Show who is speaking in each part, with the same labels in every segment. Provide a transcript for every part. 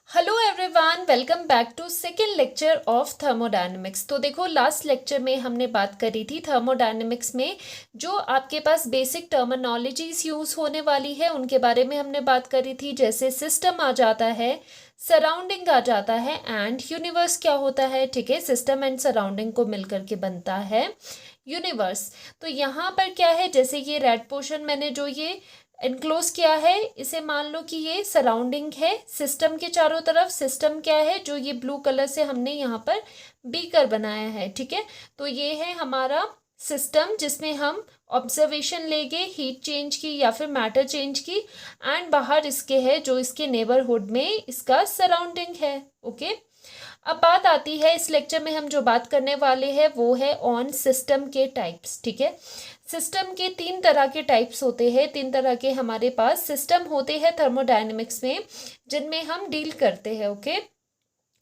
Speaker 1: Hello everyone, welcome back to second lecture of thermodynamics. तो देखो, last lecture में हमने बात करी थी थर्मोडायनेमिक्स में जो आपके पास बेसिक टर्मिनोलॉजीज यूज़ होने वाली है उनके बारे में हमने बात करी थी। जैसे सिस्टम आ जाता है, सराउंडिंग आ जाता है एंड यूनिवर्स क्या होता है। ठीक है, सिस्टम एंड सराउंडिंग को मिलकर के बनता है यूनिवर्स। तो यहाँ पर क्या है, जैसे ये रेड पोर्शन मैंने जो ये इनक्लोज किया है, इसे मान लो कि ये सराउंडिंग है सिस्टम के चारों तरफ। सिस्टम क्या है, जो ये ब्लू कलर से हमने यहाँ पर बीकर बनाया है। ठीक है, तो ये है हमारा सिस्टम जिसमें हम ऑब्जर्वेशन लेंगे हीट चेंज की या फिर मैटर चेंज की। एंड बाहर इसके है जो इसके नेबरहुड में इसका सराउंडिंग है। ओके, अब बात आती है, इस लेक्चर में हम जो बात करने वाले हैं वो है ऑन सिस्टम के टाइप्स। ठीक है, सिस्टम के तीन तरह के टाइप्स होते हैं, तीन तरह के हमारे पास सिस्टम होते हैं थर्मोडायनेमिक्स में जिनमें हम डील करते हैं। Okay,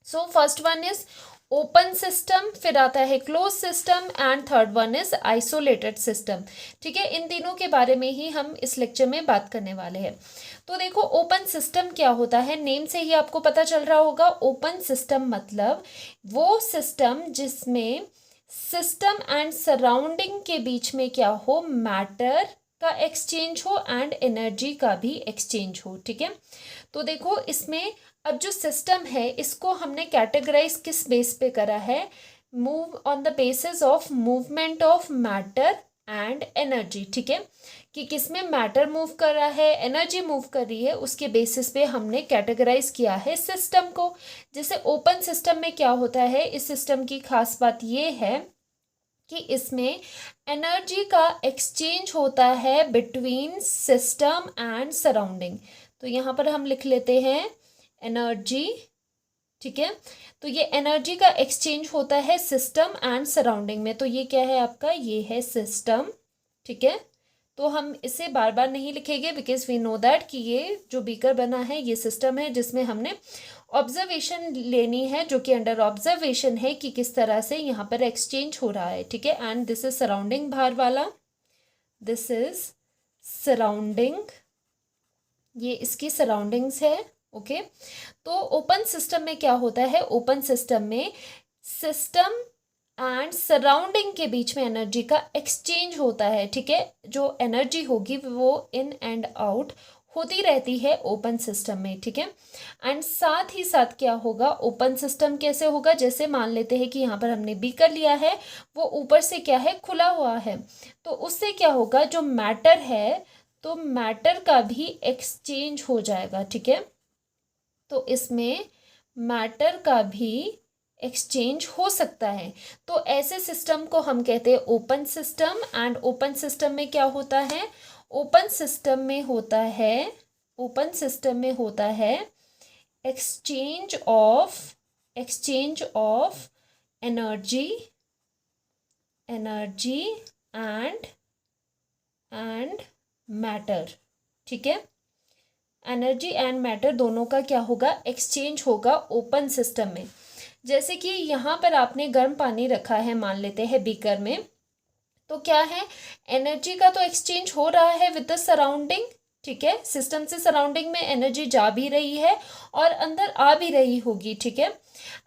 Speaker 1: so first one is open system, फिर आता है close system and third one is isolated system. ठीक है, इन तीनों के बारे में ही हम इस लेक्चर में बात करने वाले हैं। तो देखो, ओपन सिस्टम क्या होता है, नेम से ही आपको पता चल रहा होगा। ओपन सिस्टम मतलब वो सिस्टम जिसमें सिस्टम एंड सराउंडिंग के बीच में क्या हो, मैटर का एक्सचेंज हो एंड एनर्जी का भी एक्सचेंज हो। ठीक है, तो देखो इसमें अब जो सिस्टम है इसको हमने कैटेगराइज किस बेस पे करा है, move on the basis of movement of matter and energy. ठीक है, कि किसमें मैटर मूव कर रहा है, एनर्जी मूव कर रही है, उसके बेसिस पे हमने कैटेगराइज किया है सिस्टम को। जैसे ओपन सिस्टम में क्या होता है, इस सिस्टम की खास बात ये है कि इसमें एनर्जी का एक्सचेंज होता है बिटवीन सिस्टम एंड सराउंडिंग। तो यहाँ पर हम लिख लेते हैं एनर्जी। ठीक है, तो ये एनर्जी का एक्सचेंज होता है सिस्टम एंड सराउंडिंग में। तो ये क्या है आपका, ये है सिस्टम। ठीक है, तो हम इसे बार बार नहीं लिखेंगे बिकॉज वी नो दैट कि ये जो बीकर बना है ये सिस्टम है जिसमें हमने ऑब्जर्वेशन लेनी है, जो कि अंडर ऑब्जर्वेशन है कि किस तरह से यहाँ पर एक्सचेंज हो रहा है। ठीक है, एंड दिस इज सराउंडिंग बाहर वाला, दिस इज सराउंडिंग, ये इसकी सराउंडिंग्स है। ओके, तो ओपन सिस्टम में क्या होता है, ओपन सिस्टम में सिस्टम एंड सराउंडिंग के बीच में एनर्जी का एक्सचेंज होता है। ठीक है, जो एनर्जी होगी वो इन एंड आउट होती रहती है ओपन सिस्टम में। ठीक है, एंड साथ ही साथ क्या होगा, ओपन सिस्टम कैसे होगा, जैसे मान लेते हैं कि यहाँ पर हमने बीकर लिया है, वो ऊपर से क्या है, खुला हुआ है। तो उससे क्या होगा, जो मैटर है तो मैटर का भी एक्सचेंज हो जाएगा। ठीक है, तो इसमें मैटर का भी एक्सचेंज हो सकता है। तो ऐसे सिस्टम को हम कहते हैं open system. And open system में क्या होता है, ओपन सिस्टम में होता है, ओपन सिस्टम में होता है exchange of energy and matter. ठीक है, एनर्जी एंड मैटर दोनों का क्या होगा, एक्सचेंज होगा ओपन सिस्टम में। जैसे कि यहाँ पर आपने गर्म पानी रखा है, मान लेते हैं बीकर में, तो क्या है, एनर्जी का तो एक्सचेंज हो रहा है विद द सराउंडिंग। ठीक है, सिस्टम से सराउंडिंग में एनर्जी जा भी रही है और अंदर आ भी रही होगी। ठीक है,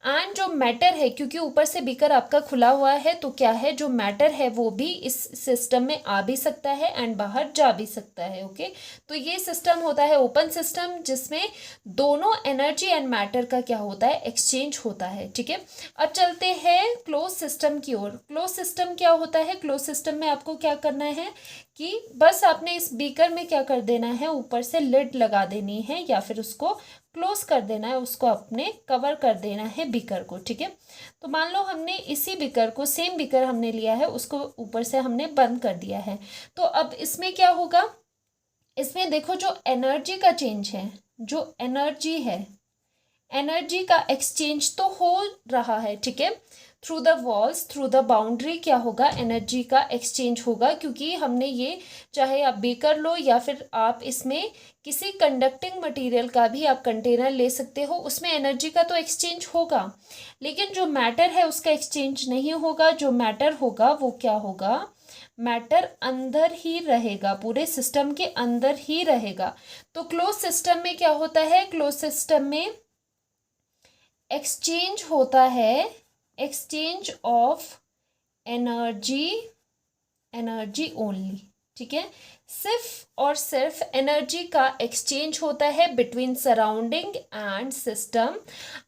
Speaker 1: एंड जो मैटर है, क्योंकि ऊपर से बीकर आपका खुला हुआ है, तो क्या है, जो मैटर है वो भी इस सिस्टम में आ भी सकता है एंड बाहर जा भी सकता है। ओके, तो ये सिस्टम होता है ओपन सिस्टम जिसमें दोनों एनर्जी एंड मैटर का क्या होता है, एक्सचेंज होता है। ठीक है, अब चलते हैं क्लोज सिस्टम की ओर। क्लोज सिस्टम क्या होता है, क्लोज सिस्टम में आपको क्या करना है कि बस आपने इस बीकर में क्या कर देना है, ऊपर से लिड लगा देनी है या फिर उसको क्लोज कर देना है, उसको अपने कवर कर देना है बीकर को। ठीक है, तो मान लो हमने इसी बीकर को, सेम बीकर हमने लिया है, उसको ऊपर से हमने बंद कर दिया है। तो अब इसमें क्या होगा, इसमें देखो जो एनर्जी का चेंज है, जो एनर्जी है, एनर्जी का एक्सचेंज तो हो रहा है। ठीक है, through the walls, through the boundary क्या होगा, एनर्जी का एक्सचेंज होगा, क्योंकि हमने ये, चाहे आप बीकर लो या फिर आप इसमें किसी कंडक्टिंग मटेरियल का भी आप कंटेनर ले सकते हो, उसमें एनर्जी का तो एक्सचेंज होगा, लेकिन जो मैटर है उसका एक्सचेंज नहीं होगा। जो मैटर होगा वो क्या होगा, मैटर अंदर ही रहेगा, पूरे सिस्टम के अंदर ही रहेगा। तो क्लोज सिस्टम में क्या होता है, क्लोज सिस्टम में एक्सचेंज होता है, exchange of energy, energy only, ठीक है। सिर्फ और सिर्फ एनर्जी का एक्सचेंज होता है between surrounding and system,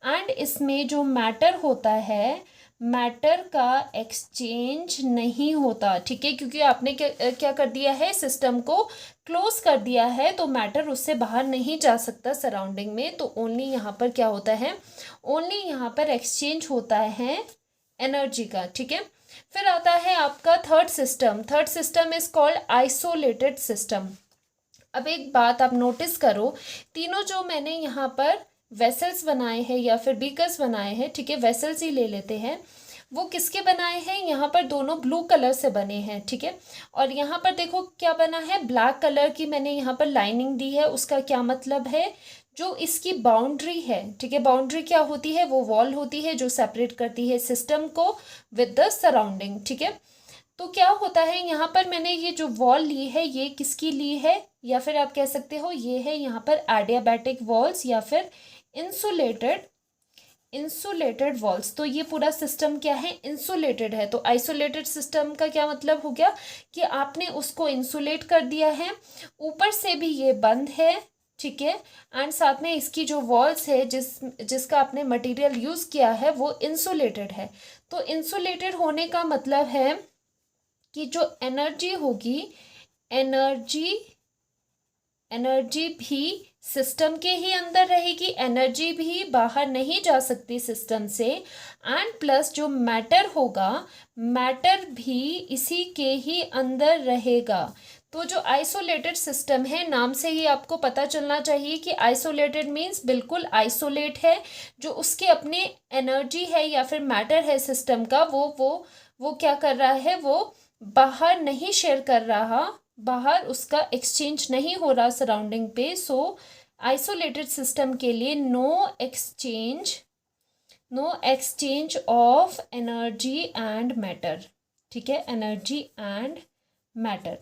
Speaker 1: and इसमें जो मैटर होता है, मैटर का एक्सचेंज नहीं होता, ठीक है, क्योंकि आपने क्या कर दिया है, सिस्टम को क्लोज कर दिया है, तो मैटर उससे बाहर नहीं जा सकता सराउंडिंग में। तो ओनली यहाँ पर क्या होता है, ओनली यहाँ पर एक्सचेंज होता है एनर्जी का, ठीक है। फिर आता है आपका third system. Third system is called isolated system. अब एक बात आप नोटिस करो, तीनों जो मैंने यहाँ पर वेसल्स बनाए हैं या फिर बीकर्स बनाए हैं, ठीक है, वेसल्स ही ले लेते हैं, वो किसके बनाए हैं, यहाँ पर दोनों ब्लू कलर से बने हैं, ठीक है। और यहाँ पर देखो क्या बना है, ब्लैक कलर की मैंने यहाँ पर लाइनिंग दी है। उसका क्या मतलब है, जो इसकी बाउंड्री है, ठीक है, बाउंड्री क्या होती है, वो वॉल होती है जो सेपरेट करती है सिस्टम को विद द सराउंडिंग, ठीक है। तो क्या होता है, यहाँ पर मैंने ये जो वॉल ली है, ये किसकी ली है, या फिर आप कह सकते हो ये है यहाँ पर एडियाबैटिक वॉल्स या फिर इंसुलेटेड, इंसुलेटेड वॉल्स। तो ये पूरा सिस्टम क्या है, इंसुलेटेड है। तो आइसोलेटेड सिस्टम का क्या मतलब हो गया कि आपने उसको इंसुलेट कर दिया है, ऊपर से भी ये बंद है, ठीक है, एंड साथ में इसकी जो वॉल्स है, जिसका आपने मटेरियल यूज़ किया है, वो इंसुलेटेड है। तो इंसुलेटेड होने का मतलब है कि जो एनर्जी होगी, एनर्जी, एनर्जी भी सिस्टम के ही अंदर रहेगी, एनर्जी भी बाहर नहीं जा सकती सिस्टम से, एंड प्लस जो मैटर होगा, मैटर भी इसी के ही अंदर रहेगा। तो जो आइसोलेटेड सिस्टम है, नाम से ही आपको पता चलना चाहिए कि आइसोलेटेड मीन्स बिल्कुल आइसोलेट है, जो उसके अपने एनर्जी है या फिर मैटर है सिस्टम का, वो क्या कर रहा है, वो बाहर नहीं शेयर कर रहा, बाहर उसका एक्सचेंज नहीं हो रहा सराउंडिंग पे। सो आइसोलेटेड सिस्टम के लिए no exchange, no exchange of energy and matter, ठीक है, एनर्जी एंड मैटर,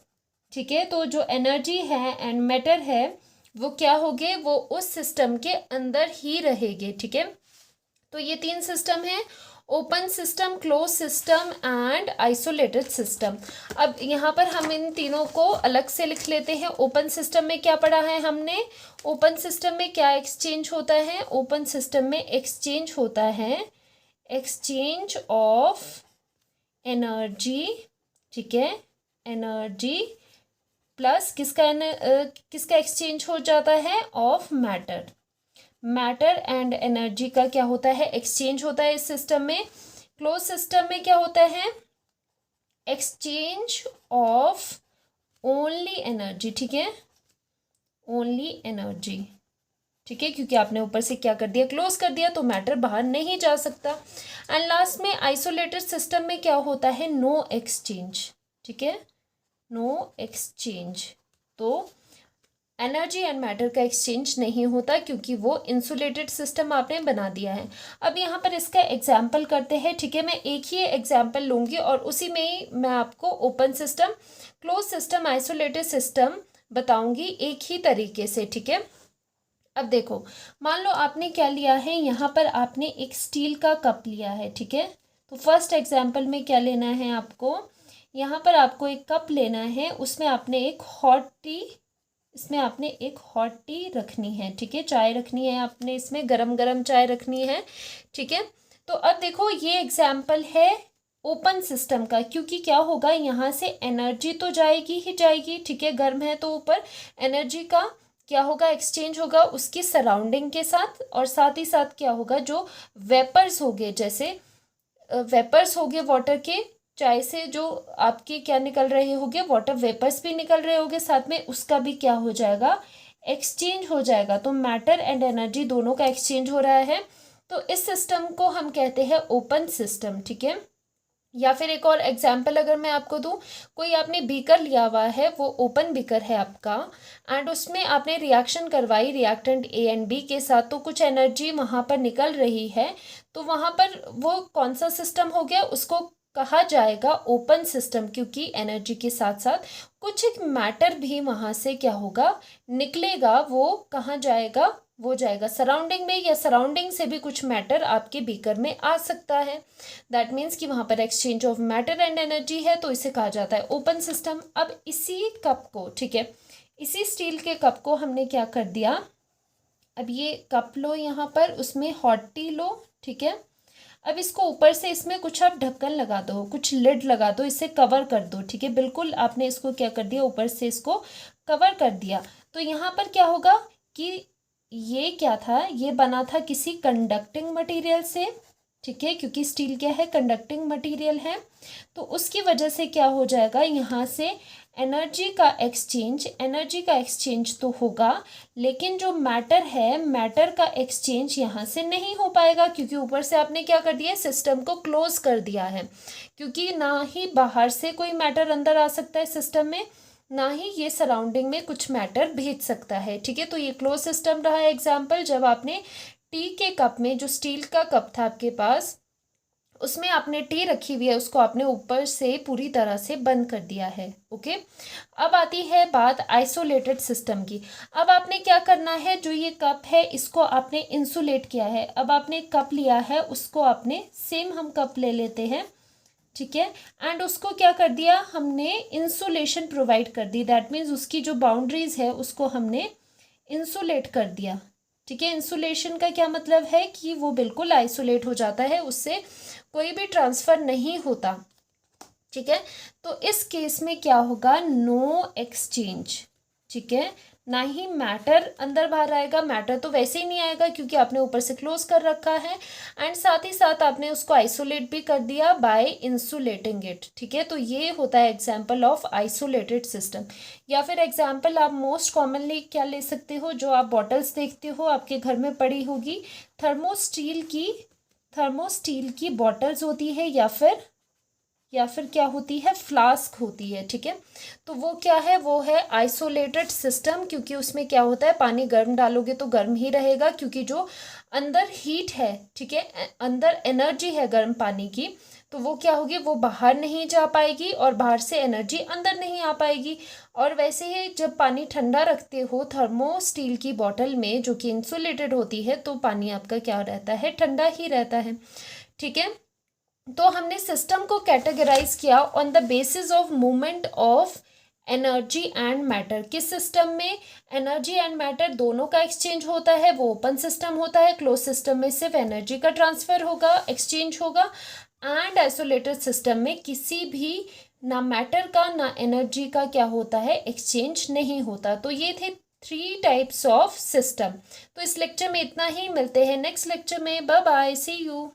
Speaker 1: ठीक है। तो जो एनर्जी है एंड मैटर है, वो क्या होगे, वो उस सिस्टम के अंदर ही रहेंगे, ठीक है। तो ये तीन सिस्टम है, open system, close system and isolated system. अब यहाँ पर हम इन तीनों को अलग से लिख लेते हैं। ओपन सिस्टम में क्या पढ़ा है हमने, ओपन सिस्टम में क्या एक्सचेंज होता है, ओपन सिस्टम में एक्सचेंज होता है, एक्सचेंज ऑफ एनर्जी, ठीक है, एनर्जी प्लस किसका एक्सचेंज हो जाता है, of matter. Matter and energy का क्या होता है, एक्सचेंज होता है इस सिस्टम में। क्लोज सिस्टम में क्या होता है, एक्सचेंज ऑफ ओनली एनर्जी, ठीक है, ओनली एनर्जी, ठीक है, क्योंकि आपने ऊपर से क्या कर दिया, क्लोज कर दिया, तो मैटर बाहर नहीं जा सकता। एंड लास्ट में आइसोलेटेड सिस्टम में क्या होता है, नो एक्सचेंज, ठीक है, नो एक्सचेंज। तो एनर्जी एंड मैटर का एक्सचेंज नहीं होता, क्योंकि वो इंसुलेटेड सिस्टम आपने बना दिया है। अब यहाँ पर इसका एग्जाम्पल करते हैं, ठीक है, मैं एक ही एग्जाम्पल लूँगी और उसी में ही मैं आपको open system, close system, isolated system बताऊँगी एक ही तरीके से, ठीक है। अब देखो, मान लो आपने क्या लिया है, यहाँ पर आपने एक स्टील का कप लिया है, ठीक है। तो फर्स्ट एग्जाम्पल में क्या लेना है आपको, यहाँ पर आपको एक कप लेना है, उसमें आपने एक हॉट टी, इसमें आपने एक हॉट टी रखनी है, ठीक है, चाय रखनी है आपने, इसमें गरम गरम चाय रखनी है, ठीक है। तो अब देखो, ये एग्जाम्पल है ओपन सिस्टम का, क्योंकि क्या होगा, यहाँ से एनर्जी तो जाएगी ही जाएगी, ठीक है, गर्म है तो ऊपर एनर्जी का क्या होगा, एक्सचेंज होगा उसकी सराउंडिंग के साथ, और साथ ही साथ क्या होगा, जो वेपर्स होंगे, जैसे वेपर्स होंगे वाटर के, चाय से जो आपके क्या निकल रहे होंगे, वाटर वेपर्स भी निकल रहे होंगे साथ में, उसका भी क्या हो जाएगा, एक्सचेंज हो जाएगा। तो मैटर एंड एनर्जी दोनों का एक्सचेंज हो रहा है। तो इस सिस्टम को हम कहते हैं ओपन सिस्टम, ठीक है। या फिर एक और एग्जाम्पल अगर मैं आपको दूं, कोई आपने बीकर लिया हुआ है, वो ओपन बीकर है आपका, एंड उसमें आपने रिएक्शन करवाई रिएक्टेंट ए एंड बी के साथ, तो कुछ एनर्जी वहाँ पर निकल रही है, तो वहाँ पर वो कौन सा सिस्टम हो गया, उसको कहा जाएगा ओपन सिस्टम, क्योंकि एनर्जी के साथ साथ कुछ एक मैटर भी वहाँ से क्या होगा, निकलेगा, वो कहाँ जाएगा, वो जाएगा सराउंडिंग में, या सराउंडिंग से भी कुछ मैटर आपके बीकर में आ सकता है। दैट मीन्स कि वहाँ पर exchange of matter and energy है, तो इसे कहा जाता है ओपन सिस्टम। अब इसी कप को, ठीक है, इसी स्टील के कप को हमने क्या कर दिया, अब ये कप लो यहाँ पर, उसमें हॉट टी लो, ठीक है। अब इसको ऊपर से इसमें कुछ आप ढक्कन लगा दो, कुछ लिड लगा दो, इसे कवर कर दो, ठीक है। बिल्कुल आपने इसको क्या कर दिया, ऊपर से इसको कवर कर दिया। तो यहाँ पर क्या होगा कि ये क्या था, ये बना था किसी कंडक्टिंग मटेरियल से, ठीक है, क्योंकि स्टील क्या है, कंडक्टिंग मटेरियल है। तो उसकी वजह से क्या हो जाएगा, यहाँ से एनर्जी का एक्सचेंज तो होगा, लेकिन जो मैटर है, मैटर का एक्सचेंज यहाँ से नहीं हो पाएगा, क्योंकि ऊपर से आपने क्या कर दिया, सिस्टम को क्लोज कर दिया है। क्योंकि ना ही बाहर से कोई मैटर अंदर आ सकता है सिस्टम में, ना ही ये सराउंडिंग में कुछ मैटर भेज सकता है, ठीक है। तो ये क्लोज सिस्टम रहा है एग्जाम्पल, जब आपने टी के कप में, जो स्टील का कप था आपके पास, उसमें आपने टी रखी हुई है, उसको आपने ऊपर से पूरी तरह से बंद कर दिया है, ओके। अब आती है बात आइसोलेटेड सिस्टम की। अब आपने क्या करना है, जो ये कप है इसको आपने इंसुलेट किया है। अब आपने कप लिया है, उसको आपने सेम हम कप ले लेते हैं, ठीक है, एंड उसको क्या कर दिया हमने, इंसुलेशन प्रोवाइड कर दी। दैट मीन्स उसकी जो बाउंड्रीज है उसको हमने इंसुलेट कर दिया, ठीक है। इंसुलेशन का क्या मतलब है कि वो बिल्कुल आइसोलेट हो जाता है, उससे कोई भी ट्रांसफ़र नहीं होता, ठीक है। तो इस केस में क्या होगा, नो एक्सचेंज, ठीक है, ना ही मैटर अंदर बाहर आएगा। मैटर तो वैसे ही नहीं आएगा क्योंकि आपने ऊपर से क्लोज कर रखा है, एंड साथ ही साथ आपने उसको आइसोलेट भी कर दिया बाय इंसुलेटिंग इट, ठीक है। तो ये होता है एग्जाम्पल ऑफ आइसोलेटेड सिस्टम। या फिर एग्जाम्पल आप मोस्ट कॉमनली क्या ले सकते हो, जो आप बॉटल्स देखते हो आपके घर में पड़ी होगी, थर्मोस्टील की बॉटल्स होती है, या फिर क्या होती है, फ्लास्क होती है, ठीक है। तो वो क्या है, वो है आइसोलेटेड सिस्टम, क्योंकि उसमें क्या होता है, पानी गर्म डालोगे तो गर्म ही रहेगा, क्योंकि जो अंदर हीट है, ठीक है, अंदर एनर्जी है गर्म पानी की, तो वो क्या होगी, वो बाहर नहीं जा पाएगी और बाहर से एनर्जी अंदर नहीं आ पाएगी। और वैसे ही जब पानी ठंडा रखते हो थर्मो स्टील की बॉटल में, जो कि इंसुलेटेड होती है, तो पानी आपका क्या रहता है, ठंडा ही रहता है, ठीक है। तो हमने सिस्टम को कैटेगराइज किया on the basis of movement of energy and matter. किस सिस्टम में एनर्जी एंड मैटर दोनों का एक्सचेंज होता है, वो ओपन सिस्टम होता है। क्लोज सिस्टम में सिर्फ एनर्जी का ट्रांसफर होगा, एक्सचेंज होगा, एंड आइसोलेटेड सिस्टम में किसी भी ना मैटर का ना एनर्जी का क्या होता है, एक्सचेंज नहीं होता। तो ये थे 3 टाइप्स ऑफ सिस्टम। तो इस लेक्चर में इतना ही, मिलते हैं नेक्स्ट लेक्चर में, बाय बाय, सी यू।